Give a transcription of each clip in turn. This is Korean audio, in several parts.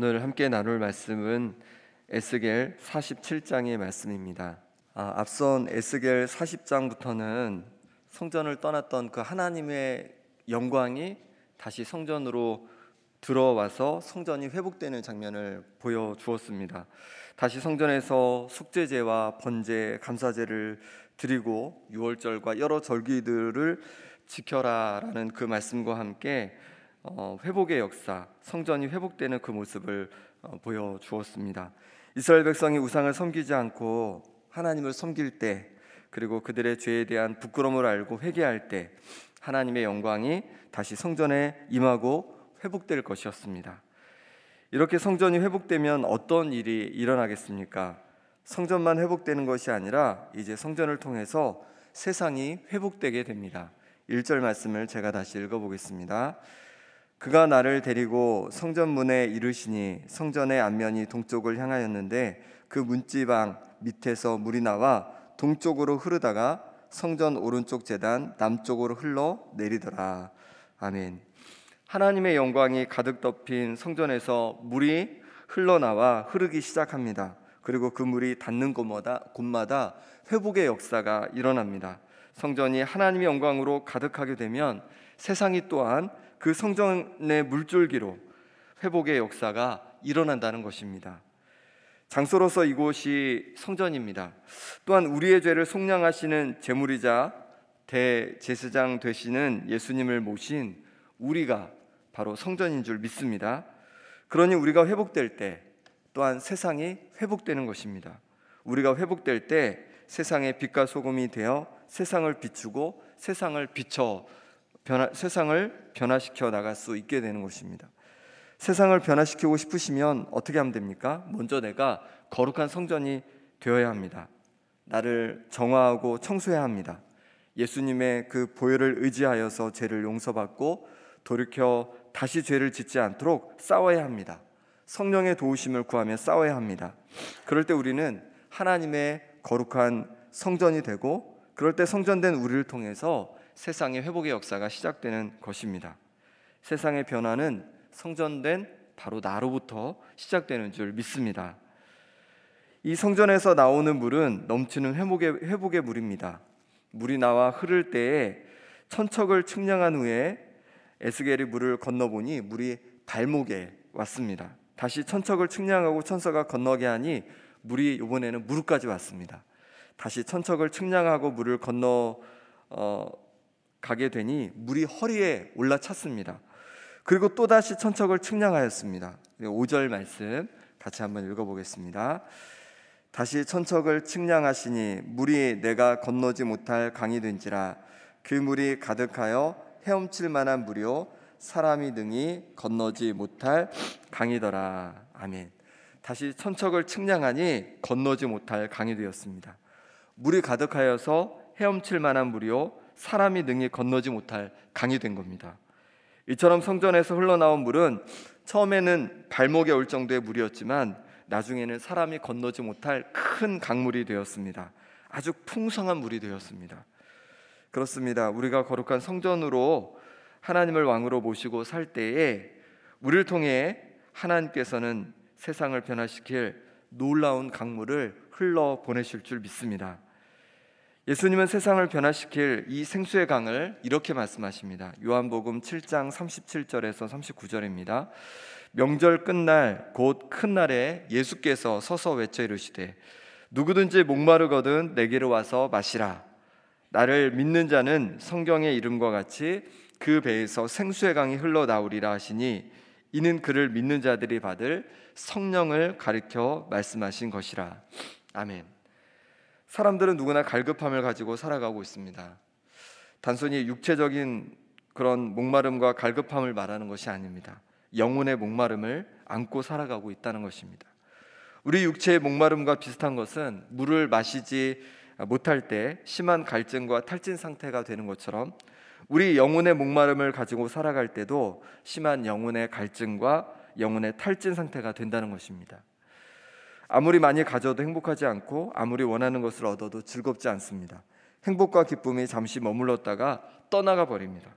오늘 함께 나눌 말씀은 에스겔 47장의 말씀입니다. 앞선 에스겔 40장부터는 성전을 떠났던 그 하나님의 영광이 다시 성전으로 들어와서 성전이 회복되는 장면을 보여주었습니다. 다시 성전에서 속죄제와 번제, 감사제를 드리고 유월절과 여러 절기들을 지켜라라는 그 말씀과 함께 회복의 역사, 성전이 회복되는 그 모습을 보여주었습니다. 이스라엘 백성이 우상을 섬기지 않고 하나님을 섬길 때, 그리고 그들의 죄에 대한 부끄러움을 알고 회개할 때 하나님의 영광이 다시 성전에 임하고 회복될 것이었습니다. 이렇게 성전이 회복되면 어떤 일이 일어나겠습니까? 성전만 회복되는 것이 아니라 이제 성전을 통해서 세상이 회복되게 됩니다. 1절 말씀을 제가 다시 읽어보겠습니다. 그가 나를 데리고 성전문에 이르시니 성전의 앞면이 동쪽을 향하였는데 그 문지방 밑에서 물이 나와 동쪽으로 흐르다가 성전 오른쪽 제단 남쪽으로 흘러 내리더라. 아멘. 하나님의 영광이 가득 덮인 성전에서 물이 흘러나와 흐르기 시작합니다. 그리고 그 물이 닿는 곳마다 회복의 역사가 일어납니다. 성전이 하나님의 영광으로 가득하게 되면 세상이 또한 그 성전의 물줄기로 회복의 역사가 일어난다는 것입니다. 장소로서 이곳이 성전입니다. 또한 우리의 죄를 속량하시는 제물이자 대제사장 되시는 예수님을 모신 우리가 바로 성전인 줄 믿습니다. 그러니 우리가 회복될 때 또한 세상이 회복되는 것입니다. 우리가 회복될 때 세상의 빛과 소금이 되어 세상을 비추고 세상을 변화시켜 나갈 수 있게 되는 것입니다. 세상을 변화시키고 싶으시면 어떻게 하면 됩니까? 먼저 내가 거룩한 성전이 되어야 합니다. 나를 정화하고 청소해야 합니다. 예수님의 그 보혈을 의지하여서 죄를 용서받고 돌이켜 다시 죄를 짓지 않도록 싸워야 합니다. 성령의 도우심을 구하며 싸워야 합니다. 그럴 때 우리는 하나님의 거룩한 성전이 되고, 그럴 때 성전된 우리를 통해서 세상의 회복의 역사가 시작되는 것입니다. 세상의 변화는 성전된 바로 나로부터 시작되는 줄 믿습니다. 이 성전에서 나오는 물은 넘치는 회복의 물입니다. 물이 나와 흐를 때에 천척을 측량한 후에 에스겔이 물을 건너보니 물이 발목에 왔습니다. 다시 천척을 측량하고 천사가 건너게 하니 물이 이번에는 무릎까지 왔습니다. 다시 천척을 측량하고 물을 건너 가게 되니 물이 허리에 올라찼습니다. 그리고 또다시 천척을 측량하였습니다. 5절 말씀 같이 한번 읽어보겠습니다. 다시 천척을 측량하시니 물이 내가 건너지 못할 강이 된지라. 그 물이 가득하여 헤엄칠 만한 물이요 사람이 능히 건너지 못할 강이더라. 아멘. 다시 천척을 측량하니 건너지 못할 강이 되었습니다. 물이 가득하여서 헤엄칠 만한 물이요 사람이 능히 건너지 못할 강이 된 겁니다. 이처럼 성전에서 흘러나온 물은 처음에는 발목에 올 정도의 물이었지만 나중에는 사람이 건너지 못할 큰 강물이 되었습니다. 아주 풍성한 물이 되었습니다. 그렇습니다. 우리가 거룩한 성전으로 하나님을 왕으로 모시고 살 때에 우리를 통해 하나님께서는 세상을 변화시킬 놀라운 강물을 흘러 보내실 줄 믿습니다. 예수님은 세상을 변화시킬 이 생수의 강을 이렇게 말씀하십니다. 요한복음 7장 37절에서 39절입니다. 명절 끝날 곧 큰 날에 예수께서 서서 외쳐 이르시되 누구든지 목마르거든 내게로 와서 마시라. 나를 믿는 자는 성경의 이름과 같이 그 배에서 생수의 강이 흘러나오리라 하시니 이는 그를 믿는 자들이 받을 성령을 가리켜 말씀하신 것이라. 아멘. 사람들은 누구나 갈급함을 가지고 살아가고 있습니다. 단순히 육체적인 그런 목마름과 갈급함을 말하는 것이 아닙니다. 영혼의 목마름을 안고 살아가고 있다는 것입니다. 우리 육체의 목마름과 비슷한 것은 물을 마시지 못할 때 심한 갈증과 탈진 상태가 되는 것처럼 우리 영혼의 목마름을 가지고 살아갈 때도 심한 영혼의 갈증과 영혼의 탈진 상태가 된다는 것입니다. 아무리 많이 가져도 행복하지 않고 아무리 원하는 것을 얻어도 즐겁지 않습니다. 행복과 기쁨이 잠시 머물렀다가 떠나가 버립니다.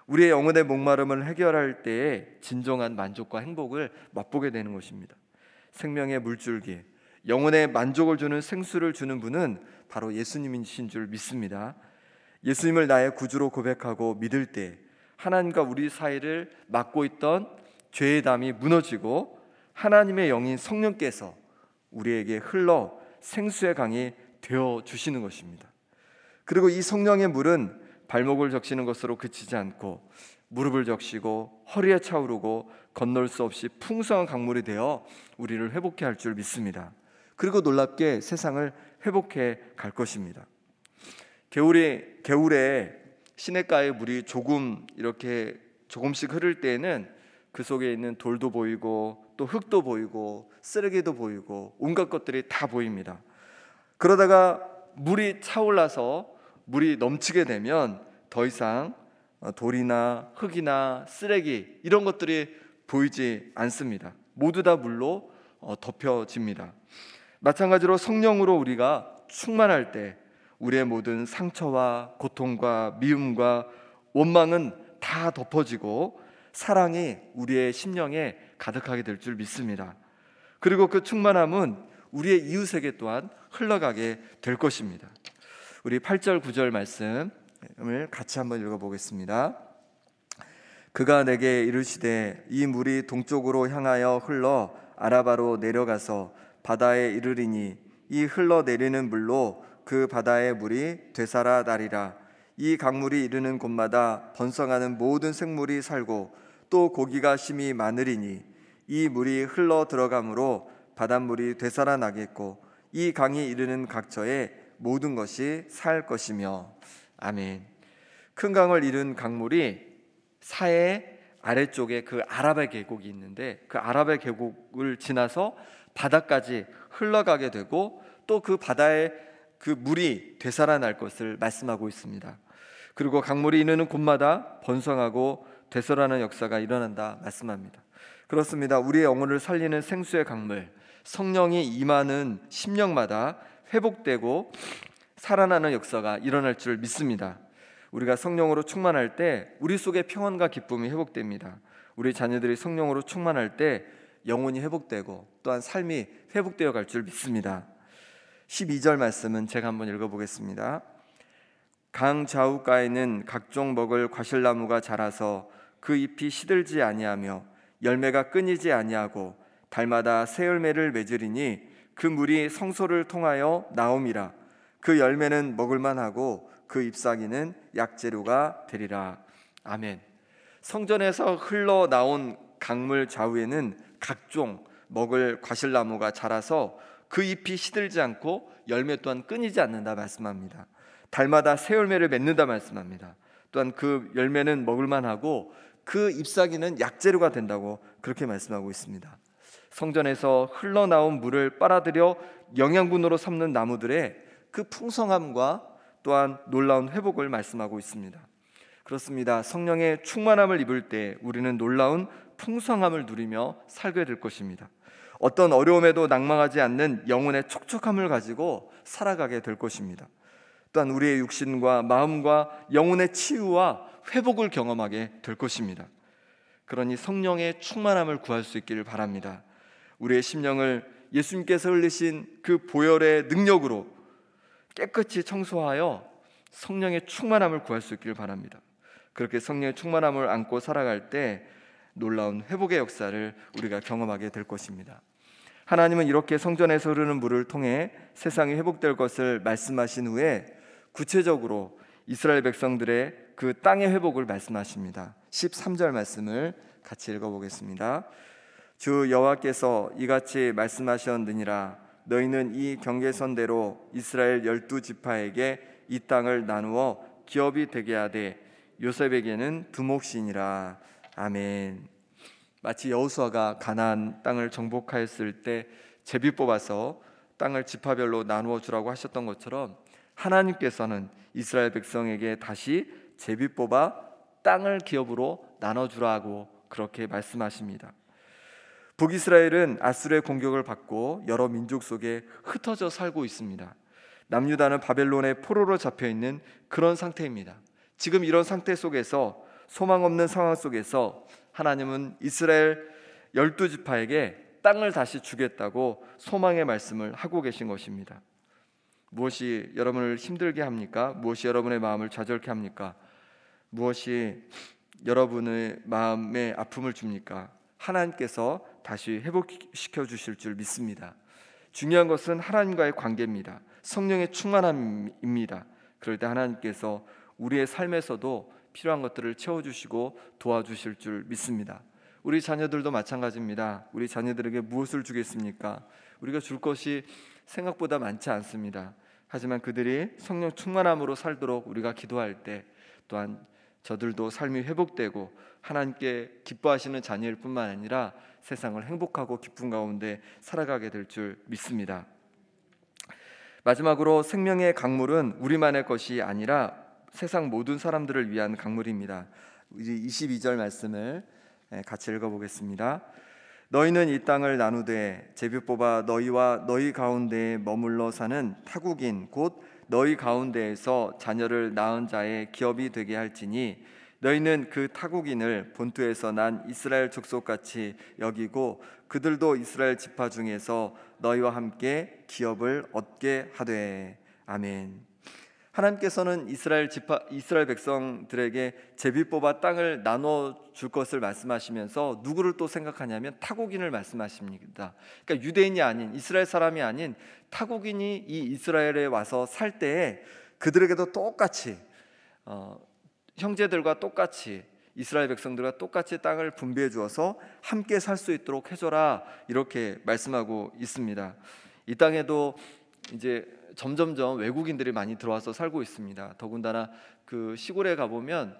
우리의 영혼의 목마름을 해결할 때에 진정한 만족과 행복을 맛보게 되는 것입니다. 생명의 물줄기, 영혼의 만족을 주는 생수를 주는 분은 바로 예수님이신 줄 믿습니다. 예수님을 나의 구주로 고백하고 믿을 때 하나님과 우리 사이를 막고 있던 죄의 담이 무너지고 하나님의 영인 성령께서 우리에게 흘러 생수의 강이 되어 주시는 것입니다. 그리고 이 성령의 물은 발목을 적시는 것으로 그치지 않고 무릎을 적시고 허리에 차오르고 건널 수 없이 풍성한 강물이 되어 우리를 회복해 할 줄 믿습니다. 그리고 놀랍게 세상을 회복해 갈 것입니다. 겨울에 시냇가에 물이 조금씩 흐를 때에는 그 속에 있는 돌도 보이고 또 흙도 보이고 쓰레기도 보이고 온갖 것들이 다 보입니다. 그러다가 물이 차올라서 물이 넘치게 되면 더 이상 돌이나 흙이나 쓰레기 이런 것들이 보이지 않습니다. 모두 다 물로 덮여집니다. 마찬가지로 성령으로 우리가 충만할 때 우리의 모든 상처와 고통과 미움과 원망은 다 덮어지고 사랑이 우리의 심령에 가득하게 될 줄 믿습니다. 그리고 그 충만함은 우리의 이웃에게 또한 흘러가게 될 것입니다. 우리 8절 9절 말씀을 같이 한번 읽어보겠습니다. 그가 내게 이르시되 이 물이 동쪽으로 향하여 흘러 아라바로 내려가서 바다에 이르리니 이 흘러내리는 물로 그 바다의 물이 되살아 나리라. 이 강물이 이르는 곳마다 번성하는 모든 생물이 살고 또 고기가 심히 많으리니 이 물이 흘러 들어가므로 바닷물이 되살아 나겠고 이 강이 이르는 각처에 모든 것이 살 것이며. 아멘. 큰 강을 이룬 강물이 사해 아래쪽에 그 아라바 계곡이 있는데 그 아라바 계곡을 지나서 바다까지 흘러가게 되고 또 그 바다에 그 물이 되살아날 것을 말씀하고 있습니다. 그리고 강물이 이르는 곳마다 번성하고 되살아나는 역사가 일어난다 말씀합니다. 그렇습니다. 우리의 영혼을 살리는 생수의 강물, 성령이 임하는 심령마다 회복되고 살아나는 역사가 일어날 줄 믿습니다. 우리가 성령으로 충만할 때 우리 속에 평안과 기쁨이 회복됩니다. 우리 자녀들이 성령으로 충만할 때 영혼이 회복되고 또한 삶이 회복되어 갈 줄 믿습니다. 12절 말씀은 제가 한번 읽어보겠습니다. 강 좌우가에는 각종 먹을 과실나무가 자라서 그 잎이 시들지 아니하며 열매가 끊이지 아니하고 달마다 새 열매를 맺으리니 그 물이 성소를 통하여 나옴이라. 그 열매는 먹을만하고 그 잎사귀는 약재료가 되리라. 아멘. 성전에서 흘러나온 강물 좌우에는 각종 먹을 과실나무가 자라서 그 잎이 시들지 않고 열매 또한 끊이지 않는다 말씀합니다. 달마다 새 열매를 맺는다 말씀합니다. 또한 그 열매는 먹을만하고 그 잎사귀는 약재료가 된다고 그렇게 말씀하고 있습니다. 성전에서 흘러나온 물을 빨아들여 영양분으로 삼는 나무들의 그 풍성함과 또한 놀라운 회복을 말씀하고 있습니다. 그렇습니다. 성령의 충만함을 입을 때 우리는 놀라운 풍성함을 누리며 살게 될 것입니다. 어떤 어려움에도 낭망하지 않는 영혼의 촉촉함을 가지고 살아가게 될 것입니다. 또한 우리의 육신과 마음과 영혼의 치유와 회복을 경험하게 될 것입니다. 그러니 성령의 충만함을 구할 수 있기를 바랍니다. 우리의 심령을 예수님께서 흘리신 그 보혈의 능력으로 깨끗이 청소하여 성령의 충만함을 구할 수 있기를 바랍니다. 그렇게 성령의 충만함을 안고 살아갈 때 놀라운 회복의 역사를 우리가 경험하게 될 것입니다. 하나님은 이렇게 성전에서 흐르는 물을 통해 세상이 회복될 것을 말씀하신 후에 구체적으로 이스라엘 백성들의 그 땅의 회복을 말씀하십니다. 13절 말씀을 같이 읽어보겠습니다. 주 여호와께서 이같이 말씀하셨느니라. 너희는 이 경계선대로 이스라엘 12지파에게 이 땅을 나누어 기업이 되게 하되 요셉에게는 두 몫이니라. 아멘. 마치 여호수아가 가나안 땅을 정복하였을 때 제비 뽑아서 땅을 지파별로 나누어 주라고 하셨던 것처럼 하나님께서는 이스라엘 백성에게 다시 제비 뽑아 땅을 기업으로 나눠주라고 그렇게 말씀하십니다. 북이스라엘은 아수르의 공격을 받고 여러 민족 속에 흩어져 살고 있습니다. 남유다는 바벨론의 포로로 잡혀있는 그런 상태입니다. 지금 이런 상태 속에서 소망 없는 상황 속에서 하나님은 이스라엘 12지파에게 땅을 다시 주겠다고 소망의 말씀을 하고 계신 것입니다. 무엇이 여러분을 힘들게 합니까? 무엇이 여러분의 마음을 좌절케 합니까? 무엇이 여러분의 마음에 아픔을 줍니까? 하나님께서 다시 회복시켜 주실 줄 믿습니다. 중요한 것은 하나님과의 관계입니다. 성령의 충만함입니다. 그럴 때 하나님께서 우리의 삶에서도 필요한 것들을 채워주시고 도와주실 줄 믿습니다. 우리 자녀들도 마찬가지입니다. 우리 자녀들에게 무엇을 주겠습니까? 우리가 줄 것이 생각보다 많지 않습니다. 하지만 그들이 성령 충만함으로 살도록 우리가 기도할 때 또한 저들도 삶이 회복되고 하나님께 기뻐하시는 자녀일 뿐만 아니라 세상을 행복하고 기쁨 가운데 살아가게 될 줄 믿습니다. 마지막으로 생명의 강물은 우리만의 것이 아니라 세상 모든 사람들을 위한 강물입니다. 22절 말씀을 같이 읽어보겠습니다. 너희는 이 땅을 나누되 제비 뽑아 너희와 너희 가운데에 머물러 사는 타국인 곧 너희 가운데에서 자녀를 낳은 자의 기업이 되게 할지니 너희는 그 타국인을 본토에서 난 이스라엘 족속같이 여기고 그들도 이스라엘 지파 중에서 너희와 함께 기업을 얻게 하되. 아멘. 하나님께서는 이스라엘 백성들에게 제비 뽑아 땅을 나눠 줄 것을 말씀하시면서 누구를 또 생각하냐면 타국인을 말씀하십니다. 그러니까 유대인이 아닌 이스라엘 사람이 아닌 타국인이 이 이스라엘에 와서 살 때에 그들에게도 똑같이 형제들과 똑같이 이스라엘 백성들과 똑같이 땅을 분배해 주어서 함께 살 수 있도록 해줘라, 이렇게 말씀하고 있습니다. 이 땅에도 이제 점점점 외국인들이 많이 들어와서 살고 있습니다. 더군다나 그 시골에 가보면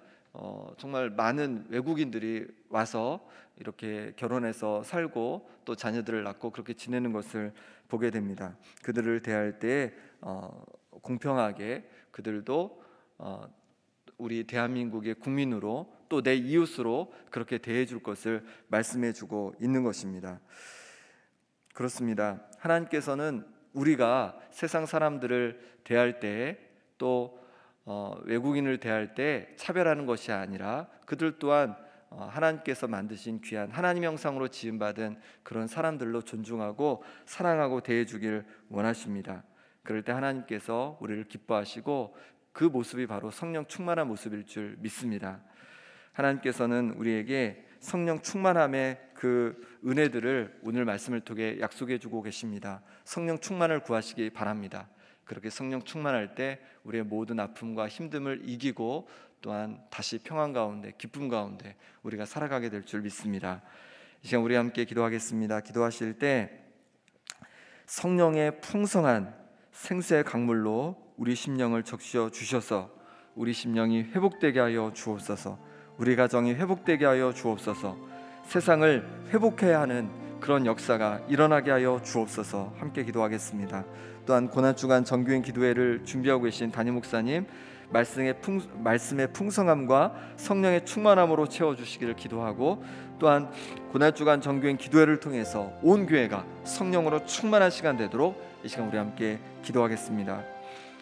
정말 많은 외국인들이 와서 이렇게 결혼해서 살고 또 자녀들을 낳고 그렇게 지내는 것을 보게 됩니다. 그들을 대할 때 공평하게 그들도 우리 대한민국의 국민으로 또 내 이웃으로 그렇게 대해줄 것을 말씀해주고 있는 것입니다. 그렇습니다. 하나님께서는 우리가 세상 사람들을 대할 때 또 외국인을 대할 때 차별하는 것이 아니라 그들 또한 하나님께서 만드신 귀한 하나님 형상으로 지음받은 그런 사람들로 존중하고 사랑하고 대해주길 원하십니다. 그럴 때 하나님께서 우리를 기뻐하시고 그 모습이 바로 성령 충만한 모습일 줄 믿습니다. 하나님께서는 우리에게 성령 충만함의 그 은혜들을 오늘 말씀을 통해 약속해 주고 계십니다. 성령 충만을 구하시기 바랍니다. 그렇게 성령 충만할 때 우리의 모든 아픔과 힘듦을 이기고 또한 다시 평안 가운데 기쁨 가운데 우리가 살아가게 될 줄 믿습니다. 이 시간 우리 함께 기도하겠습니다. 기도하실 때 성령의 풍성한 생수의 강물로 우리 심령을 적셔 주셔서 우리 심령이 회복되게 하여 주옵소서. 우리 가정이 회복되게 하여 주옵소서. 세상을 회복해야 하는 그런 역사가 일어나게 하여 주옵소서. 함께 기도하겠습니다. 또한 고난주간 정규인 기도회를 준비하고 계신 담임 목사님 말씀의 풍성함과 성령의 충만함으로 채워주시기를 기도하고, 또한 고난주간 정규인 기도회를 통해서 온 교회가 성령으로 충만한 시간 되도록 이 시간 우리 함께 기도하겠습니다.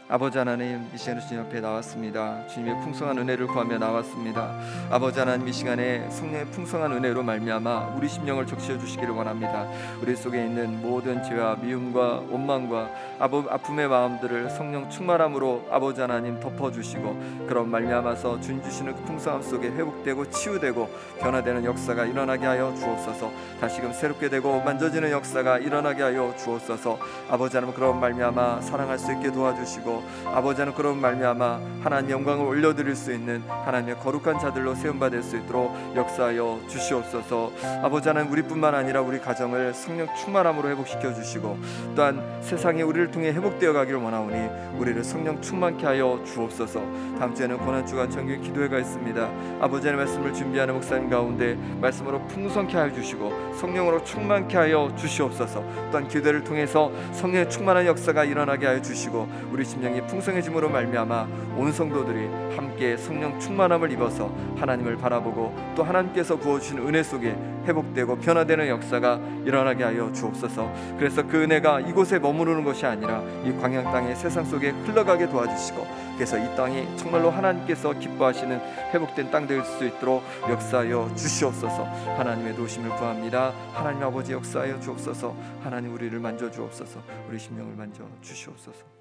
아버지 하나님, 이 시간에 주님 앞에 나왔습니다. 주님의 풍성한 은혜를 구하며 나왔습니다. 아버지 하나님, 이 시간에 성령의 풍성한 은혜로 말미암아 우리 심령을 적시어 주시기를 원합니다. 우리 속에 있는 모든 죄와 미움과 원망과 아픔의 마음들을 성령 충만함으로 아버지 하나님 덮어주시고, 그런 말미암아서 주님 주시는 그 풍성함 속에 회복되고 치유되고 변화되는 역사가 일어나게 하여 주옵소서. 다시금 새롭게 되고 만져지는 역사가 일어나게 하여 주옵소서. 아버지 하나님, 그런 말미암아 사랑할 수 있게 도와주시고, 아버지 하나님, 그런 말미암아 하나님 영광을 올려드릴 수 있는 하나님의 거룩한 자들로 세움받을 수 있도록 역사하여 주시옵소서. 아버지 하나님, 우리뿐만 아니라 우리 가정을 성령 충만함으로 회복시켜 주시고, 또한 세상이 우리를 통해 회복되어 가기를 원하오니 우리를 성령 충만케 하여 주옵소서. 다음 주에는 고난주간 정규 기도회가 있습니다. 아버지 하나님의 말씀을 준비하는 목사님 가운데 말씀으로 풍성케 하여 주시고 성령으로 충만케 하여 주시옵소서. 또한 기도회를 통해서 성령의 충만한 역사가 일어나게 하여 주시고 우리 심 심령이 풍성해짐으로 말미암아 온 성도들이 함께 성령 충만함을 입어서 하나님을 바라보고 또 하나님께서 부어주신 은혜 속에 회복되고 변화되는 역사가 일어나게 하여 주옵소서. 그래서 그 은혜가 이곳에 머무르는 것이 아니라 이 광야 땅의 세상 속에 흘러가게 도와주시고, 그래서 이 땅이 정말로 하나님께서 기뻐하시는 회복된 땅 될 수 있도록 역사하여 주시옵소서. 하나님의 도우심을 구합니다. 하나님 아버지 역사하여 주옵소서. 하나님 우리를 만져 주옵소서. 우리 심령을 만져 주시옵소서.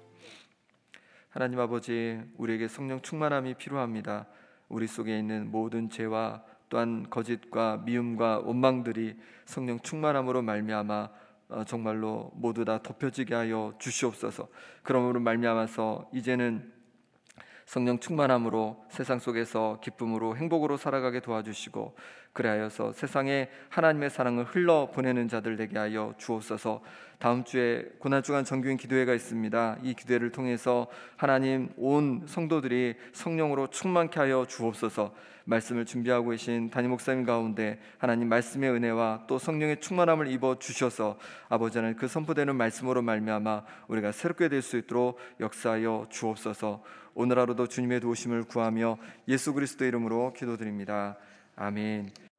하나님 아버지, 우리에게 성령 충만함이 필요합니다. 우리 속에 있는 모든 죄와 또한 거짓과 미움과 원망들이 성령 충만함으로 말미암아 정말로 모두 다 덮여지게 하여 주시옵소서. 그러므로 말미암아서 이제는 성령 충만함으로 세상 속에서 기쁨으로 행복으로 살아가게 도와주시고, 그래하여서 세상에 하나님의 사랑을 흘러 보내는 자들 되게 하여 주옵소서. 다음 주에 고난주간 정규인 기도회가 있습니다. 이 기도회를 통해서 하나님 온 성도들이 성령으로 충만케 하여 주옵소서. 말씀을 준비하고 계신 담임 목사님 가운데 하나님 말씀의 은혜와 또 성령의 충만함을 입어 주셔서 아버지 하나님 그 선포되는 말씀으로 말미암아 우리가 새롭게 될 수 있도록 역사하여 주옵소서. 오늘 하루도 주님의 도우심을 구하며 예수 그리스도 이름으로 기도드립니다. 아멘.